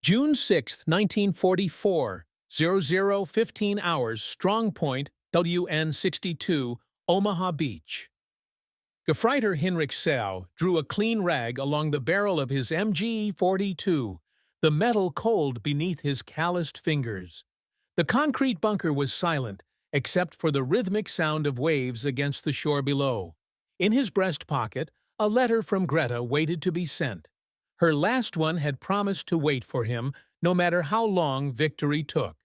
June 6, 1944, 00:15 hours, strong point, WN62, Omaha Beach. Gefreiter Hinrich Seau drew a clean rag along the barrel of his MG-42, the metal cold beneath his calloused fingers. The concrete bunker was silent, except for the rhythmic sound of waves against the shore below. In his breast pocket, a letter from Greta waited to be sent. Her last one had promised to wait for him, no matter how long victory took.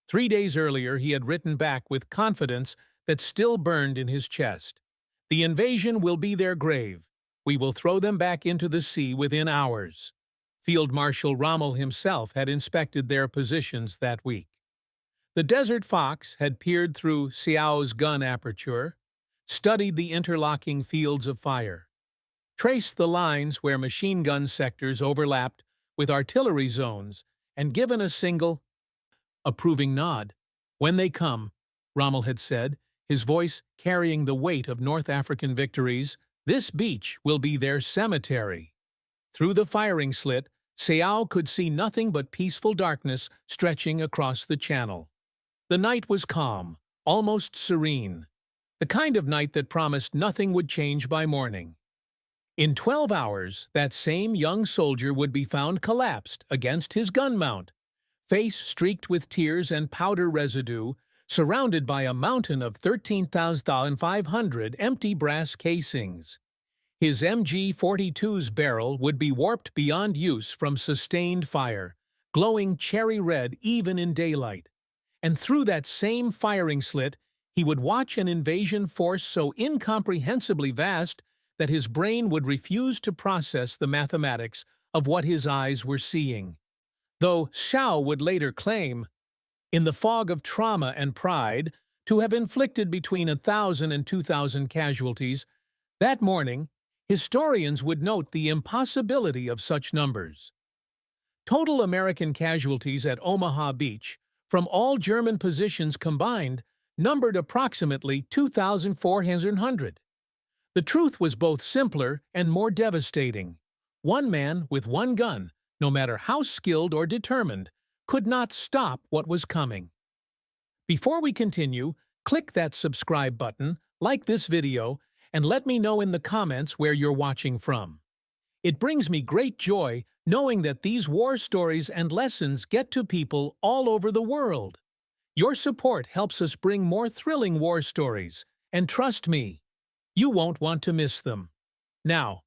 3 days earlier, he had written back with confidence that still burned in his chest. "The invasion will be their grave. We will throw them back into the sea within hours." Field Marshal Rommel himself had inspected their positions that week. The Desert Fox had peered through Seau's gun aperture, studied the interlocking fields of fire, traced the lines where machine gun sectors overlapped with artillery zones, and given a single, approving nod. "When they come," Rommel had said, his voice carrying the weight of North African victories, "this beach will be their cemetery." Through the firing slit, Seau could see nothing but peaceful darkness stretching across the channel. The night was calm, almost serene, the kind of night that promised nothing would change by morning. In 12 hours, that same young soldier would be found collapsed against his gun mount, face streaked with tears and powder residue, surrounded by a mountain of 13,500 empty brass casings. His MG-42's barrel would be warped beyond use from sustained fire, glowing cherry red even in daylight. And through that same firing slit, he would watch an invasion force so incomprehensibly vast that his brain would refuse to process the mathematics of what his eyes were seeing. Though Seau would later claim, in the fog of trauma and pride, to have inflicted between 1,000 and 2,000 casualties, that morning, historians would note the impossibility of such numbers. Total American casualties at Omaha Beach, from all German positions combined, numbered approximately 2,400. The truth was both simpler and more devastating. One man with one gun, no matter how skilled or determined, could not stop what was coming. Before we continue, click that subscribe button, like this video, and let me know in the comments where you're watching from. It brings me great joy knowing that these war stories and lessons get to people all over the world. Your support helps us bring more thrilling war stories, and trust me, you won't want to miss them. Now,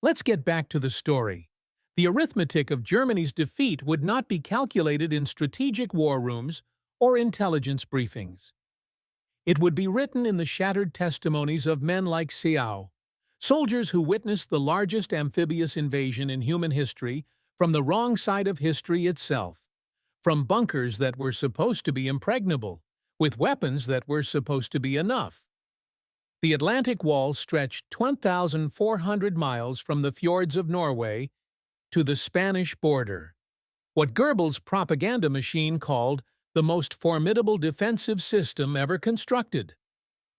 let's get back to the story. The arithmetic of Germany's defeat would not be calculated in strategic war rooms or intelligence briefings. It would be written in the shattered testimonies of men like Seau, soldiers who witnessed the largest amphibious invasion in human history from the wrong side of history itself, from bunkers that were supposed to be impregnable, with weapons that were supposed to be enough. The Atlantic Wall stretched 1,400 miles from the fjords of Norway to the Spanish border, what Goebbels' propaganda machine called the most formidable defensive system ever constructed.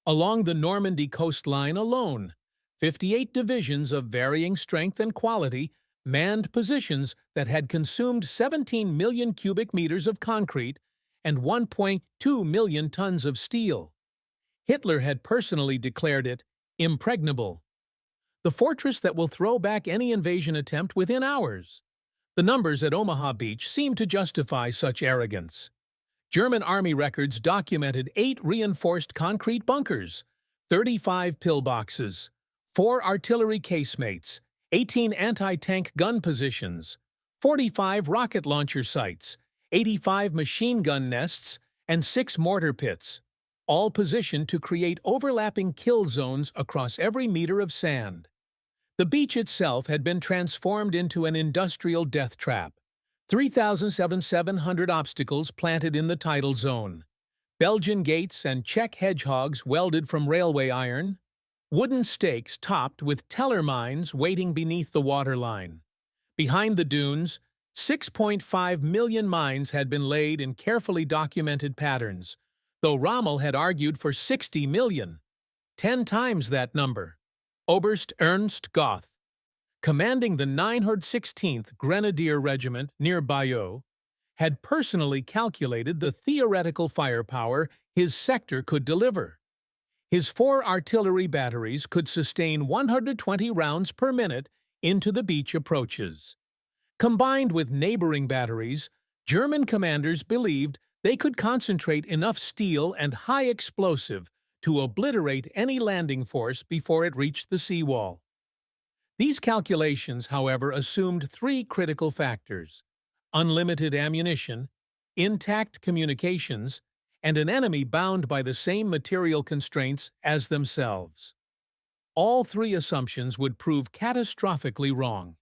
Along the Normandy coastline alone, 58 divisions of varying strength and quality manned positions that had consumed 17 million cubic meters of concrete and 1.2 million tons of steel. Hitler had personally declared it impregnable, the fortress that will throw back any invasion attempt within hours. The numbers at Omaha Beach seemed to justify such arrogance. German army records documented 8 reinforced concrete bunkers, 35 pillboxes, 4 artillery casemates, 18 anti-tank gun positions, 45 rocket launcher sites, 85 machine gun nests, and 6 mortar pits, all positioned to create overlapping kill zones across every meter of sand. The beach itself had been transformed into an industrial death trap. 3,700 obstacles planted in the tidal zone, Belgian gates and Czech hedgehogs welded from railway iron, wooden stakes topped with teller mines waiting beneath the waterline. Behind the dunes, 6.5 million mines had been laid in carefully documented patterns, though Rommel had argued for 60 million, 10 times that number. Oberst Ernst Goth, commanding the 916th Grenadier Regiment near Bayeux, had personally calculated the theoretical firepower his sector could deliver. His 4 artillery batteries could sustain 120 rounds per minute into the beach approaches. Combined with neighboring batteries, German commanders believed they could concentrate enough steel and high explosive to obliterate any landing force before it reached the seawall. These calculations, however, assumed 3 critical factors: unlimited ammunition, intact communications, and an enemy bound by the same material constraints as themselves. All 3 assumptions would prove catastrophically wrong.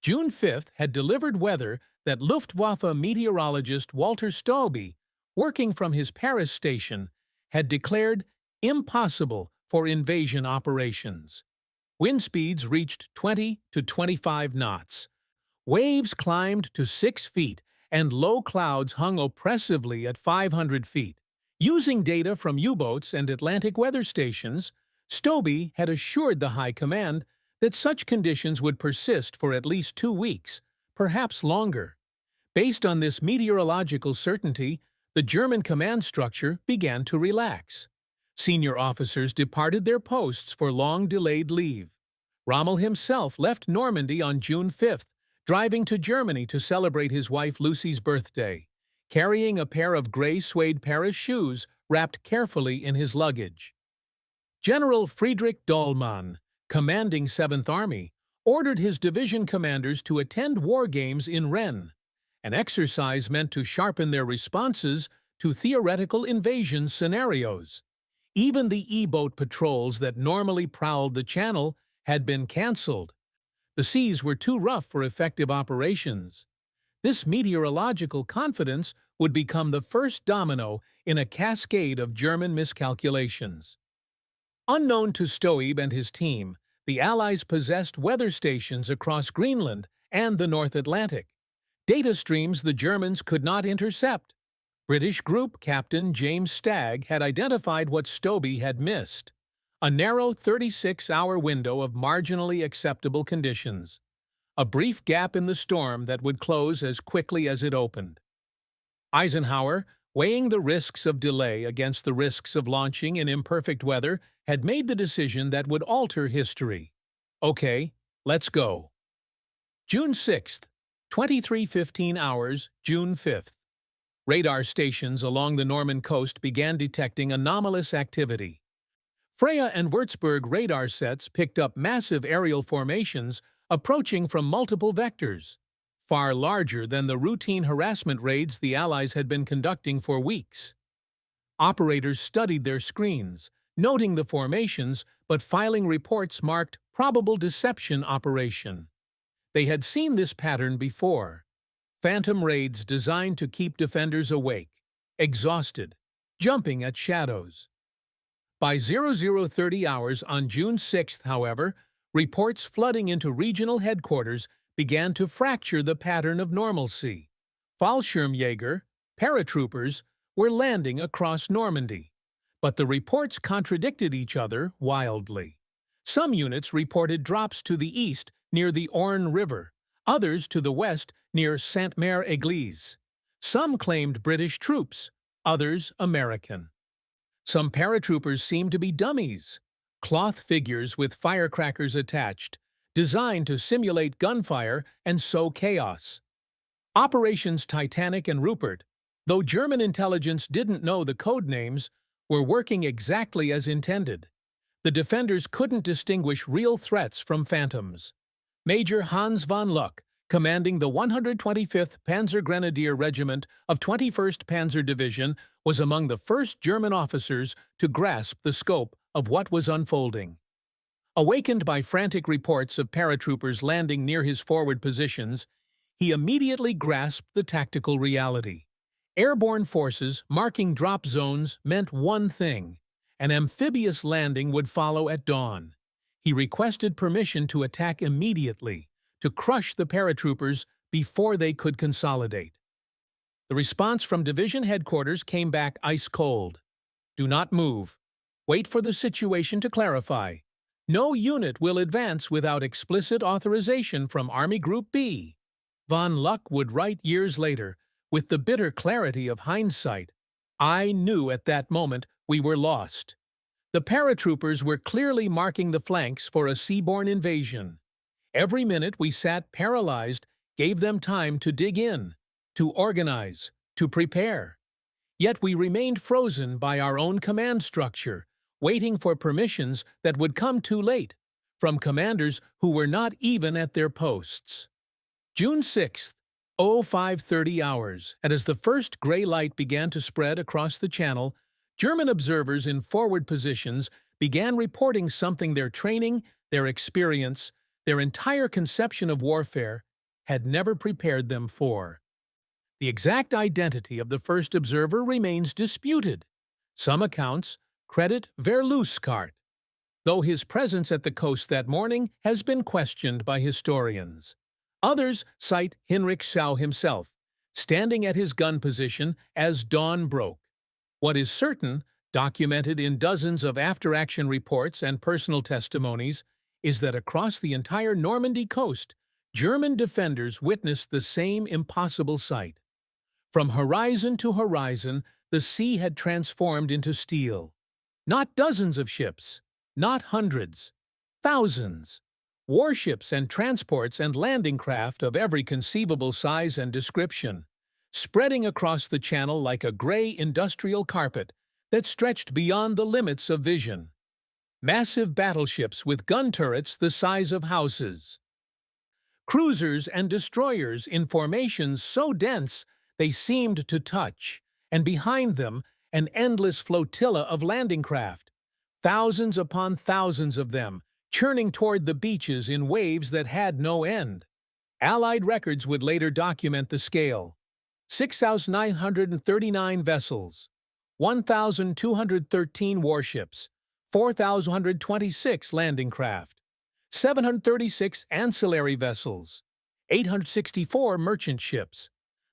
June 5th had delivered weather that Luftwaffe meteorologist Walter Stobbe, working from his Paris station, had declared impossible for invasion operations. Wind speeds reached 20 to 25 knots. Waves climbed to 6 feet, and low clouds hung oppressively at 500 feet. Using data from U-boats and Atlantic weather stations, Stobbe had assured the High Command that such conditions would persist for at least 2 weeks, perhaps longer. Based on this meteorological certainty, the German command structure began to relax. Senior officers departed their posts for long-delayed leave. Rommel himself left Normandy on June 5th, driving to Germany to celebrate his wife Lucy's birthday, carrying a pair of gray suede Paris shoes wrapped carefully in his luggage. General Friedrich Dahlmann, commanding 7th Army, ordered his division commanders to attend war games in Rennes, an exercise meant to sharpen their responses to theoretical invasion scenarios. Even the E-boat patrols that normally prowled the channel had been cancelled. The seas were too rough for effective operations. This meteorological confidence would become the first domino in a cascade of German miscalculations. Unknown to Stobbe and his team, the Allies possessed weather stations across Greenland and the North Atlantic, data streams the Germans could not intercept. British Group Captain James Stagg had identified what Stobbe had missed: a narrow 36-hour window of marginally acceptable conditions, a brief gap in the storm that would close as quickly as it opened. Eisenhower, weighing the risks of delay against the risks of launching in imperfect weather, had made the decision that would alter history. Okay, let's go. June 6th, 23:15 hours, June 5th. Radar stations along the Norman coast began detecting anomalous activity. Freya and Würzburg radar sets picked up massive aerial formations approaching from multiple vectors, far larger than the routine harassment raids the Allies had been conducting for weeks. Operators studied their screens, noting the formations but filing reports marked probable deception operation. They had seen this pattern before: phantom raids designed to keep defenders awake, exhausted, jumping at shadows. By 0030 hours on June 6th, however, reports flooding into regional headquarters began to fracture the pattern of normalcy. Fallschirmjäger, paratroopers, were landing across Normandy, but the reports contradicted each other wildly. Some units reported drops to the east near the Orne River, others to the west near Sainte-Mère-Église. Some claimed British troops, others American. Some paratroopers seemed to be dummies, cloth figures with firecrackers attached, designed to simulate gunfire and sow chaos. Operations Titanic and Rupert, though German intelligence didn't know the code names, were working exactly as intended. The defenders couldn't distinguish real threats from phantoms. Major Hans von Luck, commanding the 125th Panzer Grenadier Regiment of 21st Panzer Division, was among the first German officers to grasp the scope of what was unfolding. Awakened by frantic reports of paratroopers landing near his forward positions, he immediately grasped the tactical reality. Airborne forces marking drop zones meant one thing: an amphibious landing would follow at dawn. He requested permission to attack immediately, to crush the paratroopers before they could consolidate. The response from division headquarters came back ice cold. Do not move. Wait for the situation to clarify. No unit will advance without explicit authorization from Army Group B. Von Luck would write years later, with the bitter clarity of hindsight, "I knew at that moment we were lost." The paratroopers were clearly marking the flanks for a seaborne invasion. Every minute we sat paralyzed gave them time to dig in, to organize, to prepare. Yet we remained frozen by our own command structure, waiting for permissions that would come too late, from commanders who were not even at their posts. June 6th, 0530 hours, and as the first gray light began to spread across the channel, German observers in forward positions began reporting something their training, their experience, their entire conception of warfare had never prepared them for. The exact identity of the first observer remains disputed. Some accounts credit Verluskart, though his presence at the coast that morning has been questioned by historians. Others cite Hinrich Sau himself, standing at his gun position as dawn broke. What is certain, documented in dozens of after-action reports and personal testimonies, is that across the entire Normandy coast, German defenders witnessed the same impossible sight. From horizon to horizon, the sea had transformed into steel. Not dozens of ships, not hundreds, thousands. Warships and transports and landing craft of every conceivable size and description, spreading across the channel like a gray industrial carpet that stretched beyond the limits of vision. Massive battleships with gun turrets the size of houses. Cruisers and destroyers in formations so dense they seemed to touch, and behind them an endless flotilla of landing craft, thousands upon thousands of them, churning toward the beaches in waves that had no end. Allied records would later document the scale. 6,939 vessels, 1,213 warships, 4,126 landing craft, 736 ancillary vessels, 864 merchant ships,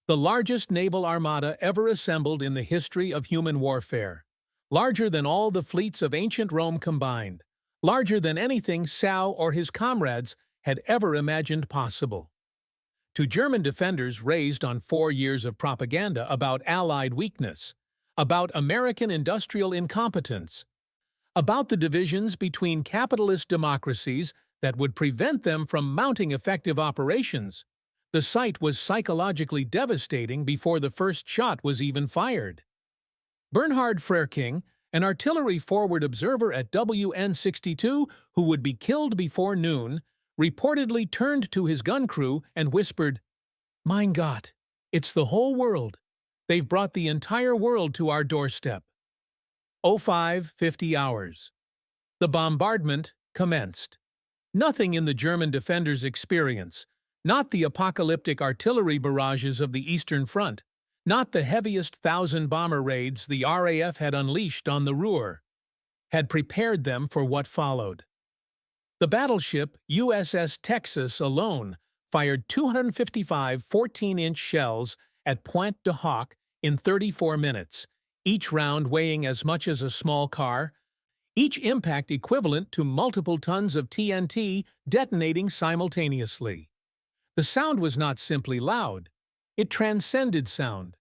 the largest naval armada ever assembled in the history of human warfare, larger than all the fleets of ancient Rome combined, larger than anything Sau or his comrades had ever imagined possible. To German defenders raised on 4 years of propaganda about Allied weakness, about American industrial incompetence, about the divisions between capitalist democracies that would prevent them from mounting effective operations, the sight was psychologically devastating before the first shot was even fired. Bernhard Frerking, an artillery forward observer at WN62 who would be killed before noon, reportedly turned to his gun crew and whispered, "Mein Gott, it's the whole world. They've brought the entire world to our doorstep." 0550 hours. The bombardment commenced. Nothing in the German defenders' experience, not the apocalyptic artillery barrages of the Eastern Front, not the heaviest 1,000 bomber raids the RAF had unleashed on the Ruhr, had prepared them for what followed. The battleship USS Texas alone fired 255 14-inch shells at Pointe du Hoc in 34 minutes, each round weighing as much as a small car, each impact equivalent to multiple tons of TNT detonating simultaneously. The sound was not simply loud. It transcended sound,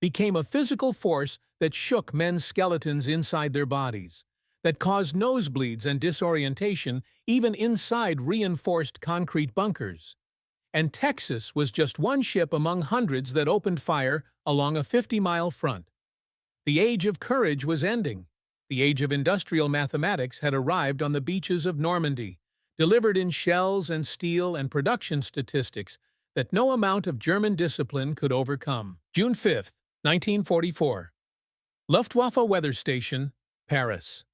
became a physical force that shook men's skeletons inside their bodies, that caused nosebleeds and disorientation even inside reinforced concrete bunkers. And Texas was just one ship among hundreds that opened fire along a 50-mile front. The age of courage was ending. The age of industrial mathematics had arrived on the beaches of Normandy, delivered in shells and steel and production statistics that no amount of German discipline could overcome. June 5, 1944. Luftwaffe Weather Station, Paris.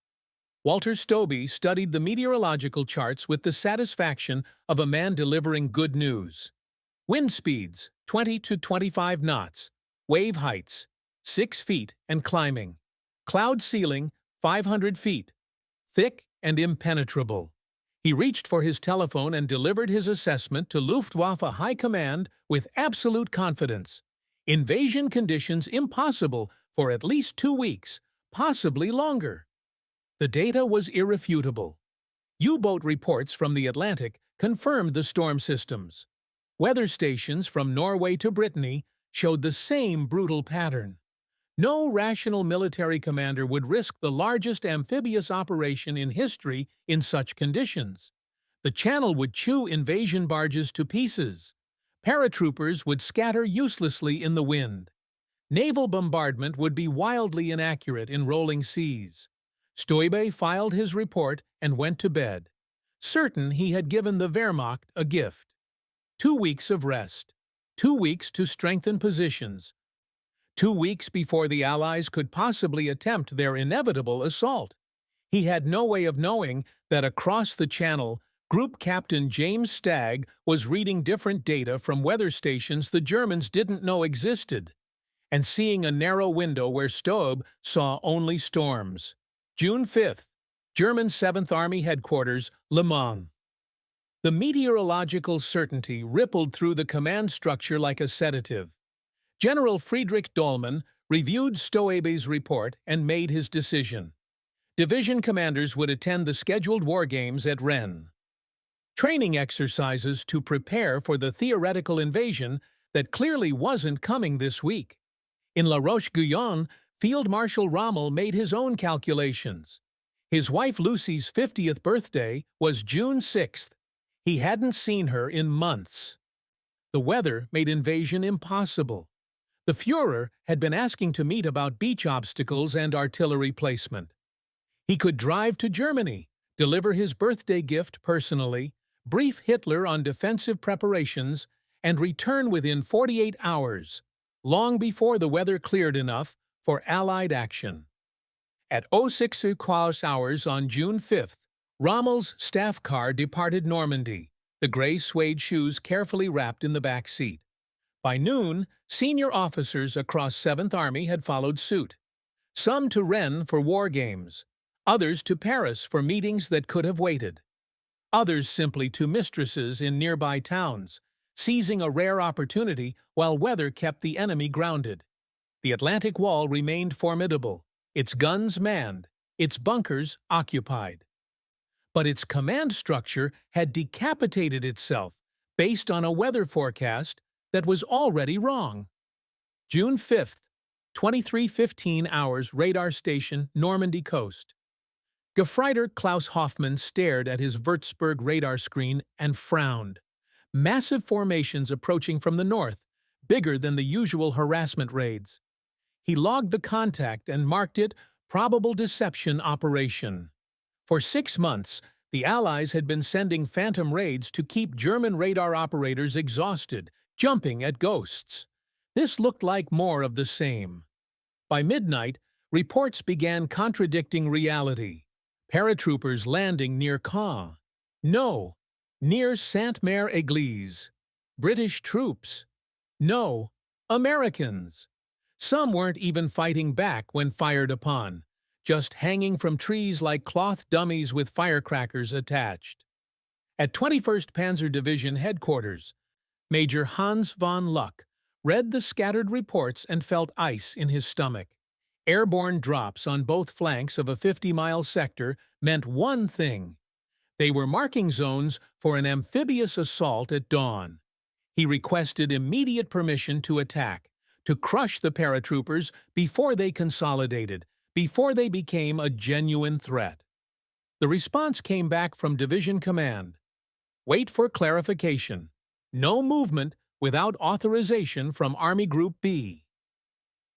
Walter Stobie studied the meteorological charts with the satisfaction of a man delivering good news. Wind speeds, 20 to 25 knots. Wave heights, 6 feet and climbing. Cloud ceiling, 500 feet. Thick and impenetrable. He reached for his telephone and delivered his assessment to Luftwaffe High Command with absolute confidence. Invasion conditions impossible for at least 2 weeks, possibly longer. The data was irrefutable. U-boat reports from the Atlantic confirmed the storm systems. Weather stations from Norway to Brittany showed the same brutal pattern. No rational military commander would risk the largest amphibious operation in history in such conditions. The channel would chew invasion barges to pieces. Paratroopers would scatter uselessly in the wind. Naval bombardment would be wildly inaccurate in rolling seas. Stoibe filed his report and went to bed, certain he had given the Wehrmacht a gift. 2 weeks of rest. 2 weeks to strengthen positions. 2 weeks before the Allies could possibly attempt their inevitable assault. He had no way of knowing that across the channel, Group Captain James Stagg was reading different data from weather stations the Germans didn't know existed, and seeing a narrow window where Stoibe saw only storms. June 5th, German 7th Army Headquarters, Le Mans. The meteorological certainty rippled through the command structure like a sedative. General Friedrich Dollmann reviewed Stoibe's report and made his decision. Division commanders would attend the scheduled war games at Rennes. Training exercises to prepare for the theoretical invasion that clearly wasn't coming this week. In La Roche-Guyon, Field Marshal Rommel made his own calculations. His wife Lucy's 50th birthday was June 6th. He hadn't seen her in months. The weather made invasion impossible. The Führer had been asking to meet about beach obstacles and artillery placement. He could drive to Germany, deliver his birthday gift personally, brief Hitler on defensive preparations, and return within 48 hours, long before the weather cleared enough for Allied action. At 06 hours on June 5th, Rommel's staff car departed Normandy, the gray suede shoes carefully wrapped in the back seat. By noon, senior officers across 7th Army had followed suit. Some to Rennes for war games, others to Paris for meetings that could have waited. Others simply to mistresses in nearby towns, seizing a rare opportunity while weather kept the enemy grounded. The Atlantic Wall remained formidable, its guns manned, its bunkers occupied. But its command structure had decapitated itself based on a weather forecast that was already wrong. June 5th, 23:15 hours, radar station, Normandy coast. Gefreiter Klaus Hoffmann stared at his Würzburg radar screen and frowned. Massive formations approaching from the north, bigger than the usual harassment raids. He logged the contact and marked it Probable Deception Operation. For 6 months, the Allies had been sending phantom raids to keep German radar operators exhausted, jumping at ghosts. This looked like more of the same. By midnight, reports began contradicting reality. Paratroopers landing near Caen. No, near Sainte-Mère-Église. British troops. No, Americans. Some weren't even fighting back when fired upon, just hanging from trees like cloth dummies with firecrackers attached. At 21st Panzer Division headquarters, Major Hans von Luck read the scattered reports and felt ice in his stomach. Airborne drops on both flanks of a 50-mile sector meant one thing. They were marking zones for an amphibious assault at dawn. He requested immediate permission to attack, to crush the paratroopers before they consolidated, before they became a genuine threat. The response came back from Division Command. Wait for clarification. No movement without authorization from Army Group B.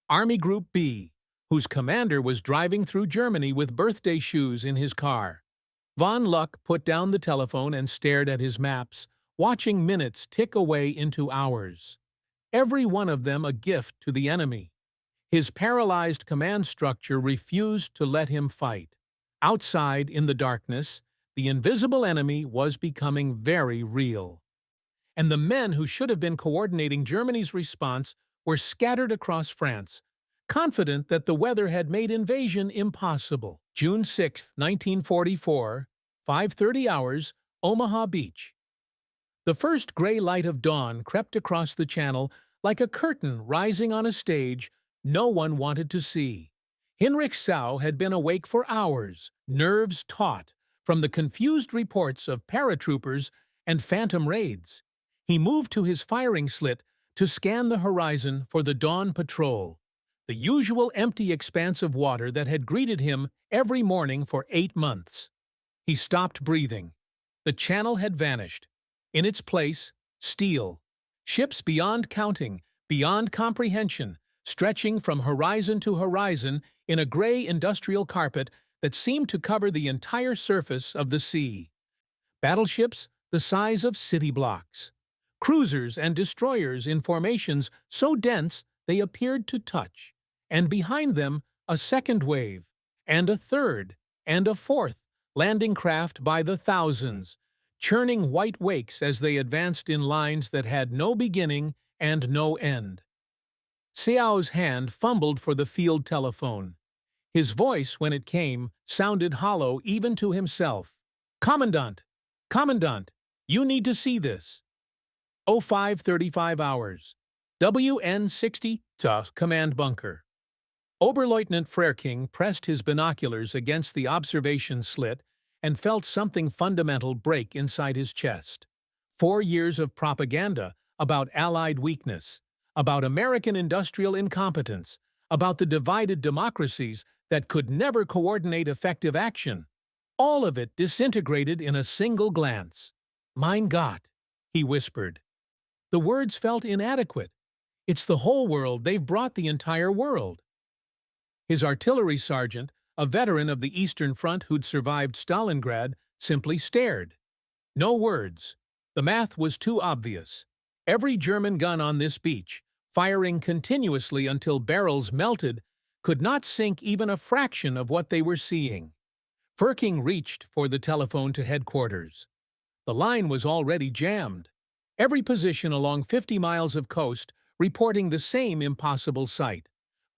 Army Group B, whose commander was driving through Germany with birthday shoes in his car. Von Luck put down the telephone and stared at his maps, watching minutes tick away into hours. Every one of them a gift to the enemy. His paralyzed command structure refused to let him fight. Outside, in the darkness, the invisible enemy was becoming very real. And the men who should have been coordinating Germany's response were scattered across France, confident that the weather had made invasion impossible. June 6, 1944, 5:30 hours, Omaha Beach. The first gray light of dawn crept across the channel like a curtain rising on a stage no one wanted to see. Hinrich Sau had been awake for hours, nerves taut, from the confused reports of paratroopers and phantom raids. He moved to his firing slit to scan the horizon for the dawn patrol, the usual empty expanse of water that had greeted him every morning for 8 months. He stopped breathing. The channel had vanished. In its place, steel. Ships beyond counting, beyond comprehension, stretching from horizon to horizon in a gray industrial carpet that seemed to cover the entire surface of the sea. Battleships the size of city blocks. Cruisers and destroyers in formations so dense they appeared to touch. And behind them, a second wave, and a third, and a fourth, landing craft by the thousands, churning white wakes as they advanced in lines that had no beginning and no end. Xiao's hand fumbled for the field telephone. His voice, when it came, sounded hollow even to himself. "Commandant! Commandant! You need to see this." 05:35 hours. WN-60 to command bunker. Oberleutnant Frerking pressed his binoculars against the observation slit and felt something fundamental break inside his chest. 4 years of propaganda about Allied weakness, about American industrial incompetence, about the divided democracies that could never coordinate effective action. All of it disintegrated in a single glance. "Mein Gott," he whispered. The words felt inadequate. "It's the whole world. They've brought the entire world." His artillery sergeant, a veteran of the Eastern Front who'd survived Stalingrad, simply stared. No words. The math was too obvious. Every German gun on this beach, firing continuously until barrels melted, could not sink even a fraction of what they were seeing. Frerking reached for the telephone to headquarters. The line was already jammed. Every position along 50 miles of coast reporting the same impossible sight.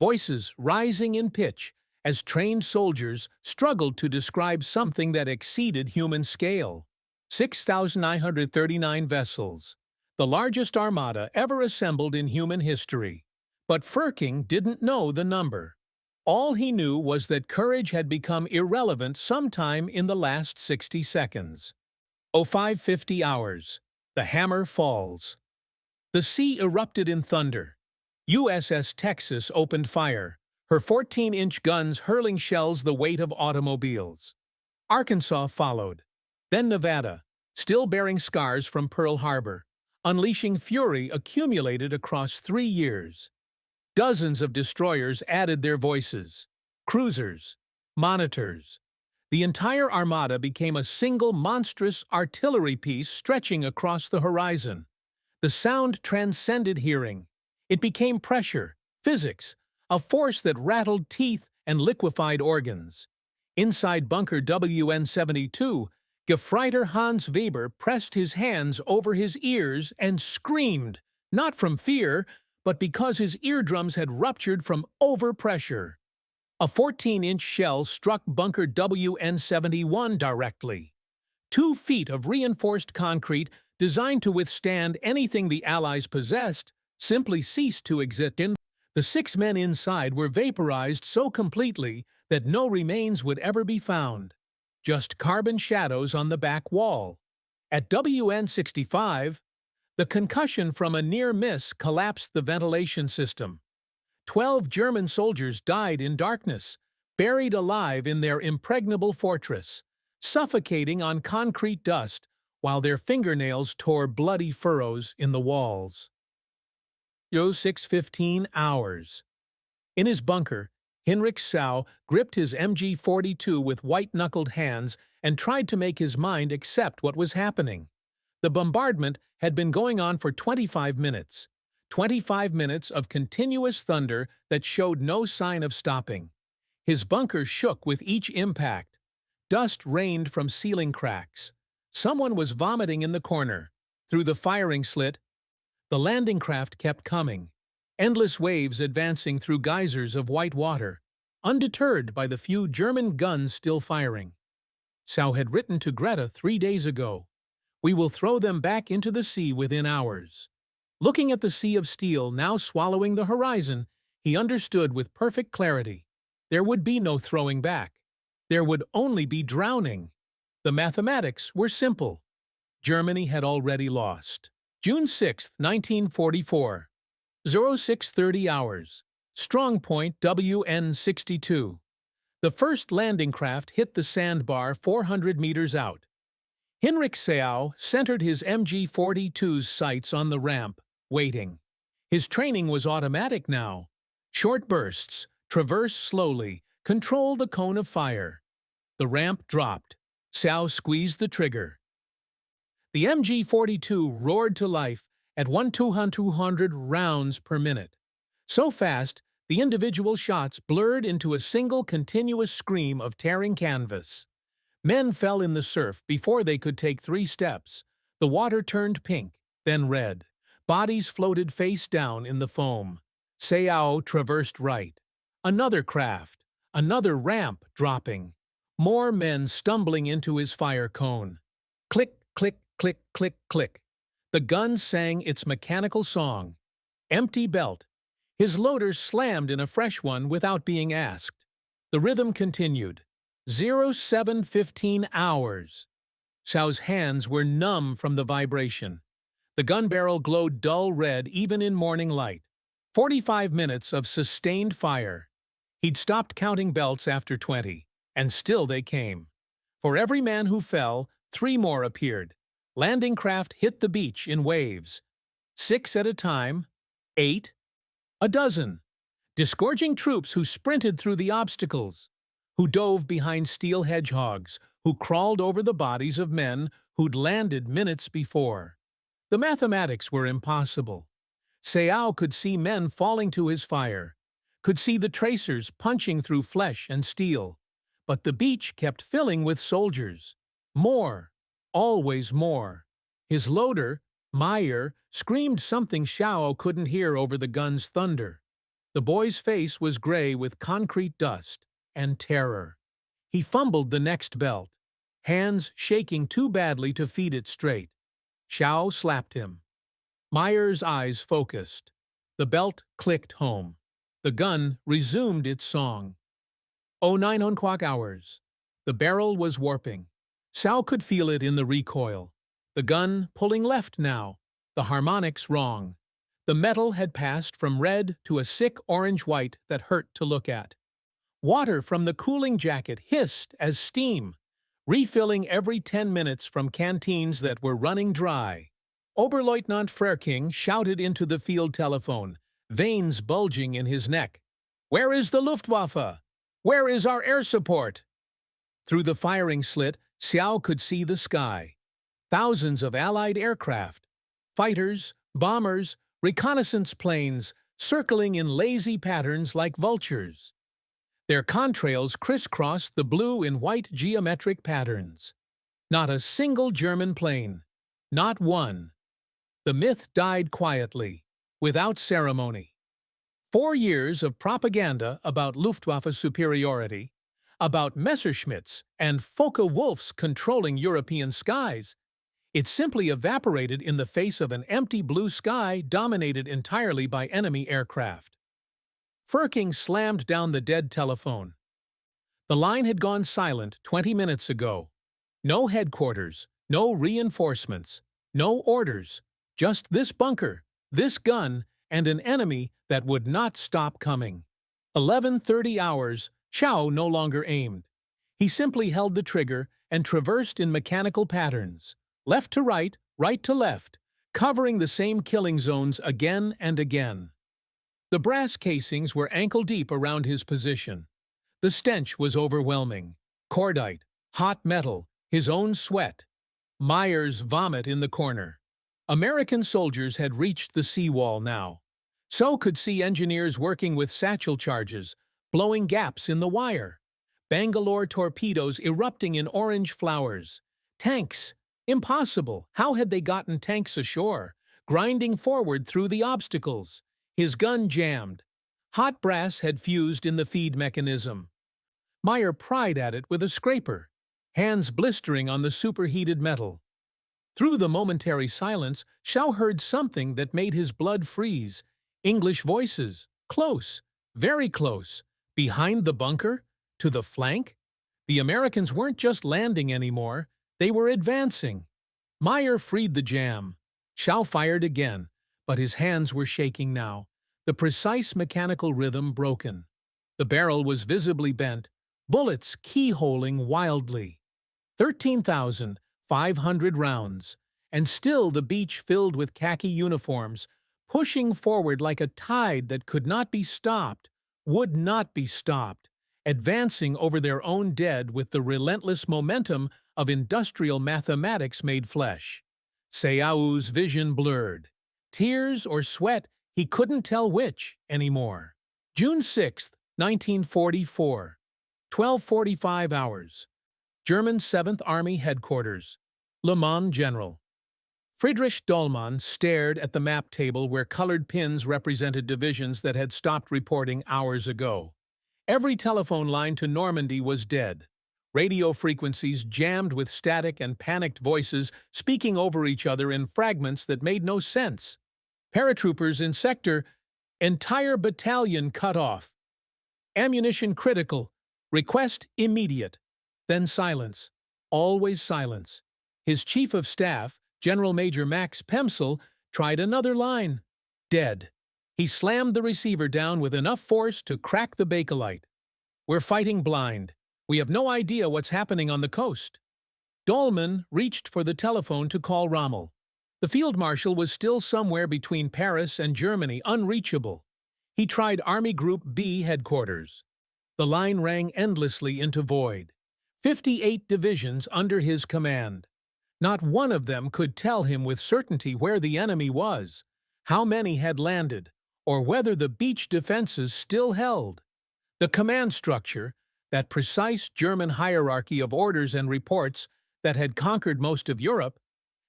Voices rising in pitch as trained soldiers struggled to describe something that exceeded human scale. 6,939 vessels, the largest armada ever assembled in human history. But Frerking didn't know the number. All he knew was that courage had become irrelevant sometime in the last 60 seconds. 05:50 hours. The hammer falls. The sea erupted in thunder. USS Texas opened fire, her 14-inch guns hurling shells the weight of automobiles. Arkansas followed. Then Nevada, still bearing scars from Pearl Harbor, unleashing fury accumulated across 3 years. Dozens of destroyers added their voices. Cruisers, monitors. The entire armada became a single monstrous artillery piece stretching across the horizon. The sound transcended hearing. It became pressure, physics, a force that rattled teeth and liquefied organs. Inside bunker WN-72, Gefreiter Hans Weber pressed his hands over his ears and screamed, not from fear, but because his eardrums had ruptured from overpressure. A 14-inch shell struck bunker WN-71 directly. 2 feet of reinforced concrete designed to withstand anything the Allies possessed simply ceased to exist. The 6 men inside were vaporized so completely that no remains would ever be found. Just carbon shadows on the back wall. At WN-65, the concussion from a near miss collapsed the ventilation system. 12 German soldiers died in darkness, buried alive in their impregnable fortress, suffocating on concrete dust while their fingernails tore bloody furrows in the walls. 06:15 hours. In his bunker, Hinrich Sau gripped his MG-42 with white-knuckled hands and tried to make his mind accept what was happening. The bombardment had been going on for 25 minutes. 25 minutes of continuous thunder that showed no sign of stopping. His bunker shook with each impact. Dust rained from ceiling cracks. Someone was vomiting in the corner. Through the firing slit, the landing craft kept coming, endless waves advancing through geysers of white water, undeterred by the few German guns still firing. Sau had written to Greta 3 days ago, "We will throw them back into the sea within hours." Looking at the sea of steel now swallowing the horizon, he understood with perfect clarity. There would be no throwing back. There would only be drowning. The mathematics were simple. Germany had already lost. June 6, 1944. 0630 hours. Strong point WN62. The first landing craft hit the sandbar 400 meters out. Hinrich Seau centered his MG-42's sights on the ramp, waiting. His training was automatic now. Short bursts, traverse slowly, control the cone of fire. The ramp dropped. Seau squeezed the trigger. The MG-42 roared to life at 1,200 rounds per minute. So fast, the individual shots blurred into a single continuous scream of tearing canvas. Men fell in the surf before they could take 3 steps. The water turned pink, then red. Bodies floated face down in the foam. Seau traversed right. Another craft, another ramp dropping. More men stumbling into his fire cone. Click, click, click, click, click. The gun sang its mechanical song. Empty belt. His loader slammed in a fresh one without being asked. The rhythm continued. 0715 hours. Seau's hands were numb from the vibration. The gun barrel glowed dull red even in morning light. 45 minutes of sustained fire. He'd stopped counting belts after 20, and still they came. For every man who fell, 3 more appeared. Landing craft hit the beach in waves. 6 at a time, 8, a dozen. Disgorging troops who sprinted through the obstacles, who dove behind steel hedgehogs, who crawled over the bodies of men who'd landed minutes before. The mathematics were impossible. Seau could see men falling to his fire, could see the tracers punching through flesh and steel. But the beach kept filling with soldiers. More. Always more. His loader, Meyer, screamed something Seau couldn't hear over the gun's thunder. The boy's face was gray with concrete dust and terror. He fumbled the next belt, hands shaking too badly to feed it straight. Seau slapped him. Meyer's eyes focused. The belt clicked home. The gun resumed its song. 09 hours. The barrel was warping. Seau could feel it in the recoil. The gun pulling left now, the harmonics wrong. The metal had passed from red to a sick orange-white that hurt to look at. Water from the cooling jacket hissed as steam, refilling every 10 minutes from canteens that were running dry. Oberleutnant Frerking shouted into the field telephone, veins bulging in his neck. "Where is the Luftwaffe? Where is our air support?" Through the firing slit, Seau could see the sky. Thousands of Allied aircraft, fighters, bombers, reconnaissance planes, circling in lazy patterns like vultures. Their contrails crisscrossed the blue in white geometric patterns. Not a single German plane. Not one. The myth died quietly, without ceremony. 4 years of propaganda about Luftwaffe superiority, about Messerschmitts and Focke-Wulfs controlling European skies, it simply evaporated in the face of an empty blue sky dominated entirely by enemy aircraft. Frerking slammed down the dead telephone. The line had gone silent 20 minutes ago. No headquarters, no reinforcements, no orders, just this bunker, this gun, and an enemy that would not stop coming. 11:30 hours, Seau no longer aimed. He simply held the trigger and traversed in mechanical patterns, left to right to left, covering the same killing zones again and again. The brass casings were ankle-deep around his position. The stench was overwhelming. Cordite, hot metal, his own sweat. Meyer's vomit in the corner. American soldiers had reached the seawall now. So could see engineers working with satchel charges, blowing gaps in the wire. Bangalore torpedoes erupting in orange flowers. Tanks. Impossible. How had they gotten tanks ashore? Grinding forward through the obstacles. His gun jammed. Hot brass had fused in the feed mechanism. Meyer pried at it with a scraper, hands blistering on the superheated metal. Through the momentary silence, Seau heard something that made his blood freeze. English voices. Close. Very close. Behind the bunker? To the flank? The Americans weren't just landing anymore. They were advancing. Meyer freed the jam. Schau fired again, but his hands were shaking now, the precise mechanical rhythm broken. The barrel was visibly bent, bullets keyholing wildly. 13,500 rounds, and still the beach filled with khaki uniforms, pushing forward like a tide that could not be stopped, would not be stopped, advancing over their own dead with the relentless momentum of industrial mathematics made flesh. Seau's vision blurred. Tears or sweat, he couldn't tell which anymore. June 6, 1944. 12:45 hours. German 7th Army Headquarters. Le Mans General. Friedrich Dollmann stared at the map table where colored pins represented divisions that had stopped reporting hours ago. Every telephone line to Normandy was dead. Radio frequencies jammed with static and panicked voices speaking over each other in fragments that made no sense. Paratroopers in sector, entire battalion cut off. Ammunition critical, request immediate. Then silence, always silence. His chief of staff, General Major Max Pemsel, tried another line. Dead. He slammed the receiver down with enough force to crack the Bakelite. We're fighting blind. We have no idea what's happening on the coast. Dollmann reached for the telephone to call Rommel. The field marshal was still somewhere between Paris and Germany, unreachable. He tried Army Group B headquarters. The line rang endlessly into void. 58 divisions under his command. Not one of them could tell him with certainty where the enemy was, how many had landed, or whether the beach defenses still held. The command structure, that precise German hierarchy of orders and reports that had conquered most of Europe,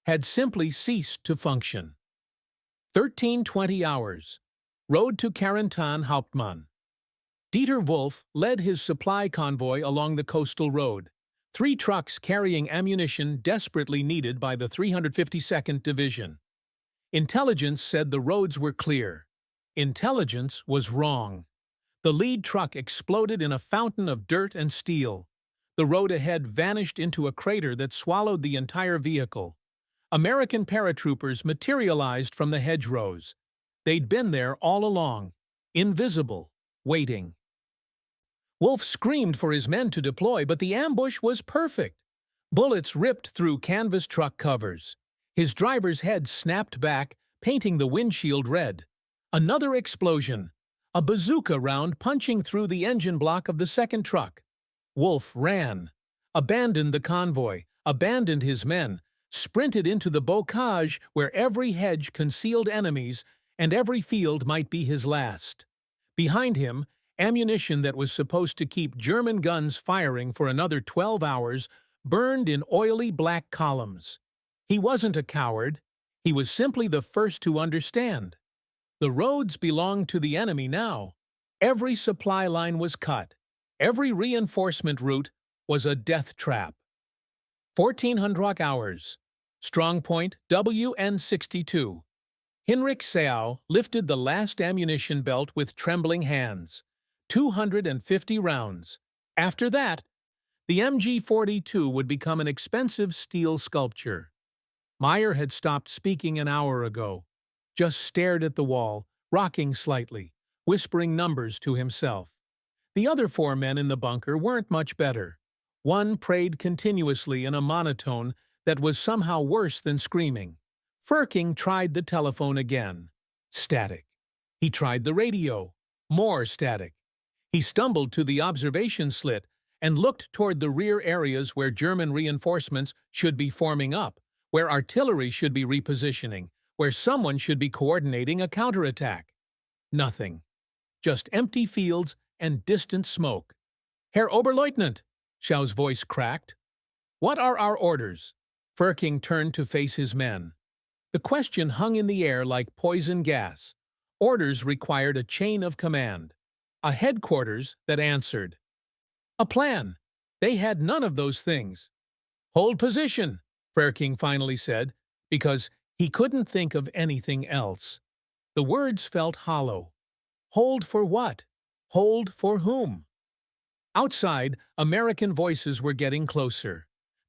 had simply ceased to function. 13:20 hours. Road to Carentan Hauptmann. Dieter Wolf led his supply convoy along the coastal road, 3 trucks carrying ammunition desperately needed by the 352nd Division. Intelligence said the roads were clear. Intelligence was wrong. The lead truck exploded in a fountain of dirt and steel. The road ahead vanished into a crater that swallowed the entire vehicle. American paratroopers materialized from the hedgerows. They'd been there all along, invisible, waiting. Wolf screamed for his men to deploy, but the ambush was perfect. Bullets ripped through canvas truck covers. His driver's head snapped back, painting the windshield red. Another explosion. A bazooka round punching through the engine block of the second truck. Wolf ran, abandoned the convoy, abandoned his men, sprinted into the bocage where every hedge concealed enemies and every field might be his last. Behind him, ammunition that was supposed to keep German guns firing for another 12 hours burned in oily black columns. He wasn't a coward. He was simply the first to understand. The roads belonged to the enemy now. Every supply line was cut. Every reinforcement route was a death trap. 1400 hours. Strong point WN62. Hinrich Seau lifted the last ammunition belt with trembling hands. 250 rounds. After that, the MG-42 would become an expensive steel sculpture. Meyer had stopped speaking an hour ago, just stared at the wall, rocking slightly, whispering numbers to himself. The other 4 men in the bunker weren't much better. One prayed continuously in a monotone that was somehow worse than screaming. Firking tried the telephone again. Static. He tried the radio. More static. He stumbled to the observation slit and looked toward the rear areas where German reinforcements should be forming up, where artillery should be repositioning, where someone should be coordinating a counterattack. Nothing. Just empty fields and distant smoke. Herr Oberleutnant, Schau's voice cracked. What are our orders? Firking turned to face his men. The question hung in the air like poison gas. Orders required a chain of command. A headquarters that answered. A plan. They had none of those things. Hold position, Firking finally said, because he couldn't think of anything else. The words felt hollow. Hold for what? Hold for whom? Outside, American voices were getting closer.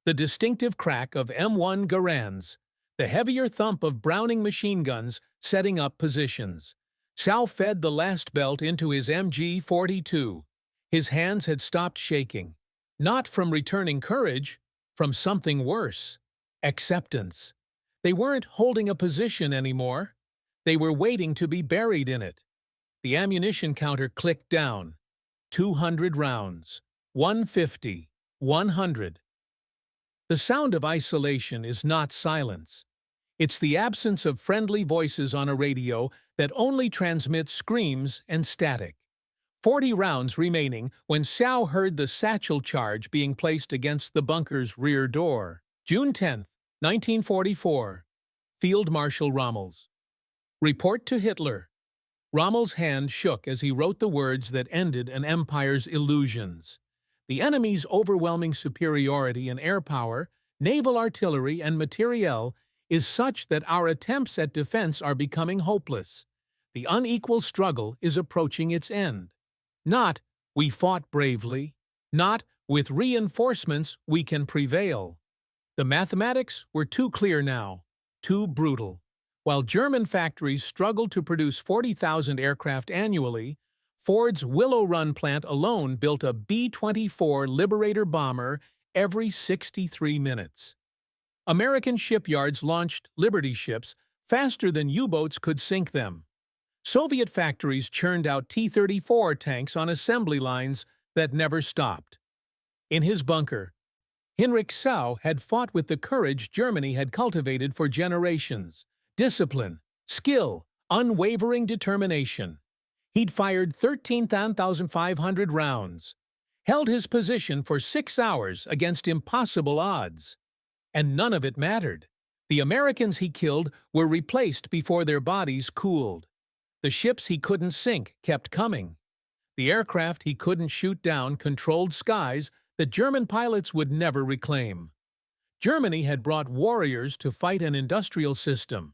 the distinctive crack of M1 Garands, the heavier thump of Browning machine guns setting up positions. Xiao fed the last belt into his MG-42. His hands had stopped shaking. Not from returning courage, from something worse. Acceptance. They weren't holding a position anymore. They were waiting to be buried in it. The ammunition counter clicked down. 200 rounds. 150. 100. The sound of isolation is not silence. It's the absence of friendly voices on a radio that only transmits screams and static. 40 rounds remaining when Xiao heard the satchel charge being placed against the bunker's rear door. June 10, 1944. Field Marshal Rommel's. Report to Hitler. Rommel's hand shook as he wrote the words that ended an empire's illusions. The enemy's overwhelming superiority in air power, naval artillery, and materiel is such that our attempts at defense are becoming hopeless. The unequal struggle is approaching its end. Not, we fought bravely. Not, with reinforcements we can prevail. The mathematics were too clear now, too brutal. While German factories struggled to produce 40,000 aircraft annually, Ford's Willow Run plant alone built a B-24 Liberator bomber every 63 minutes. American shipyards launched Liberty ships faster than U-boats could sink them. Soviet factories churned out T-34 tanks on assembly lines that never stopped. In his bunker, Hinrich Sau had fought with the courage Germany had cultivated for generations. Discipline, skill, unwavering determination. He'd fired 13,500 rounds, held his position for 6 hours against impossible odds. And none of it mattered. The Americans he killed were replaced before their bodies cooled. The ships he couldn't sink kept coming. The aircraft he couldn't shoot down controlled skies that German pilots would never reclaim. Germany had brought warriors to fight an industrial system.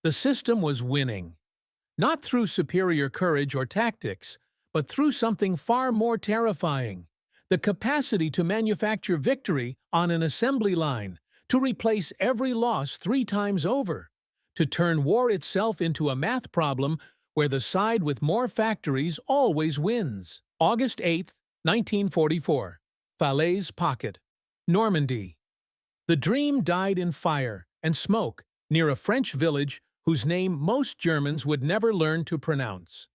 The system was winning. Not through superior courage or tactics, but through something far more terrifying. The capacity to manufacture victory on an assembly line, to replace every loss 3 times over, to turn war itself into a math problem where the side with more factories always wins. August 8, 1944. Falaise Pocket, Normandy. The dream died in fire and smoke near a French village whose name most Germans would never learn to pronounce.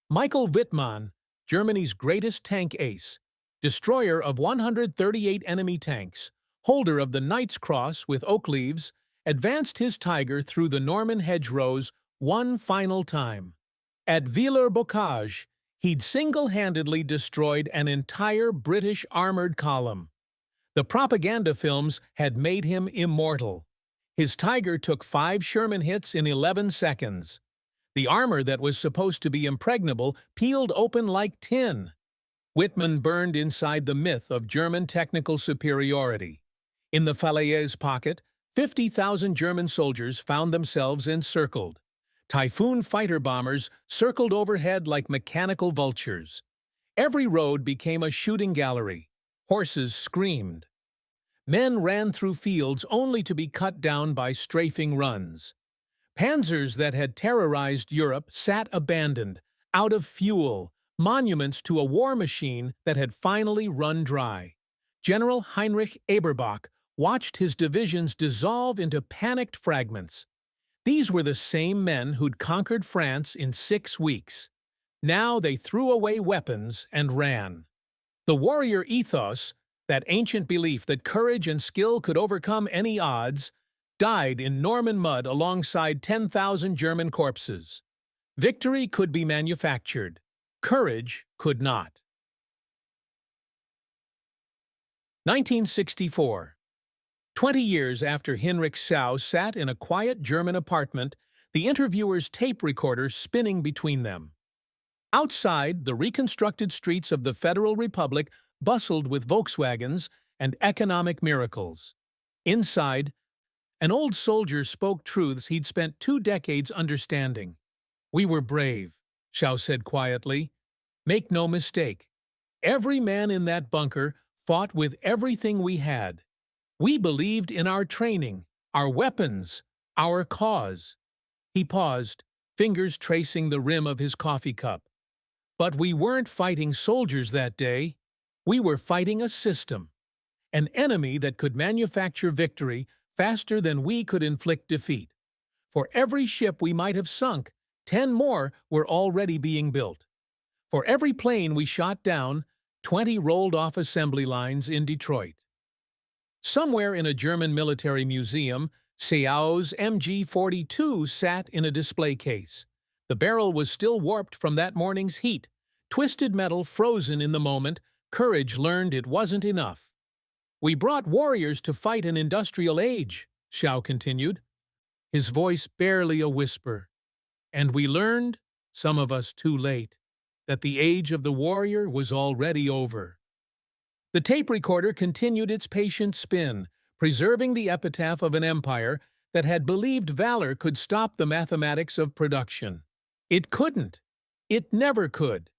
Michael Wittmann, Germany's greatest tank ace, destroyer of 138 enemy tanks, holder of the Knight's Cross with oak leaves, advanced his Tiger through the Norman hedgerows one final time. At Villers-Bocage, he'd single-handedly destroyed an entire British armored column. The propaganda films had made him immortal. His Tiger took 5 Sherman hits in 11 seconds. The armor that was supposed to be impregnable peeled open like tin. Wittmann burned inside the myth of German technical superiority. In the Falaise Pocket, 50,000 German soldiers found themselves encircled. Typhoon fighter bombers circled overhead like mechanical vultures. Every road became a shooting gallery. Horses screamed. Men ran through fields only to be cut down by strafing runs. Panzers that had terrorized Europe sat abandoned, out of fuel, monuments to a war machine that had finally run dry. General Heinrich Eberbach watched his divisions dissolve into panicked fragments. These were the same men who'd conquered France in 6 weeks. Now they threw away weapons and ran. The warrior ethos, that ancient belief that courage and skill could overcome any odds, died in Norman mud alongside 10,000 German corpses. Victory could be manufactured. Courage could not. 1964. 20 years after Hinrich Sau sat in a quiet German apartment, the interviewer's tape recorder spinning between them. Outside, the reconstructed streets of the Federal Republic bustled with Volkswagens and economic miracles. Inside, an old soldier spoke truths he'd spent 2 decades understanding. "We were brave," Sau said quietly. "Make no mistake. Every man in that bunker fought with everything we had. We believed in our training, our weapons, our cause. He paused, fingers tracing the rim of his coffee cup. But we weren't fighting soldiers that day. We were fighting a system, an enemy that could manufacture victory faster than we could inflict defeat. For every ship we might have sunk, 10 more were already being built. For every plane we shot down, 20 rolled off assembly lines in Detroit. Somewhere in a German military museum, Seau's MG-42 sat in a display case. The barrel was still warped from that morning's heat, twisted metal frozen in the moment. Courage learned it wasn't enough. "We brought warriors to fight an industrial age," Xiao continued, his voice barely a whisper. "And we learned, some of us too late, that the age of the warrior was already over." The tape recorder continued its patient spin, preserving the epitaph of an empire that had believed valor could stop the mathematics of production. It couldn't. It never could.